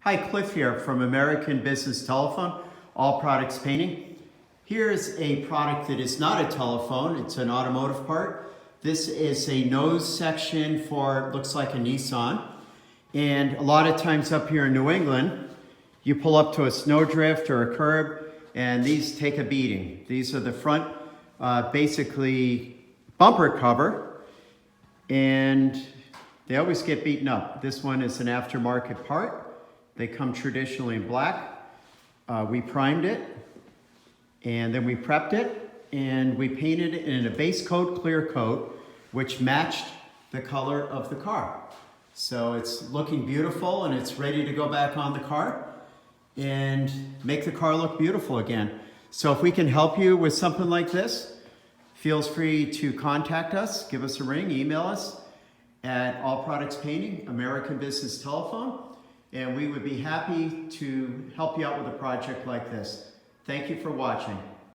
Hi, Cliff here from American Business Telephone, All Products Painting. Here's a product that is not a telephone, it's an automotive part. This is a nose section for, looks like a Nissan. And a lot of times up here in New England, you pull up to a snowdrift or a curb and these take a beating. These are the front, basically bumper cover, and they always get beaten up. This one is an aftermarket part. They come traditionally in black. We primed it, and then we prepped it, and we painted it in a base coat, clear coat, which matched the color of the car. So it's looking beautiful, and it's ready to go back on the car and make the car look beautiful again. So if we can help you with something like this, feel free to contact us, give us a ring, email us at All Products Painting, American Business Telephone, and we would be happy to help you out with a project like this. Thank you for watching.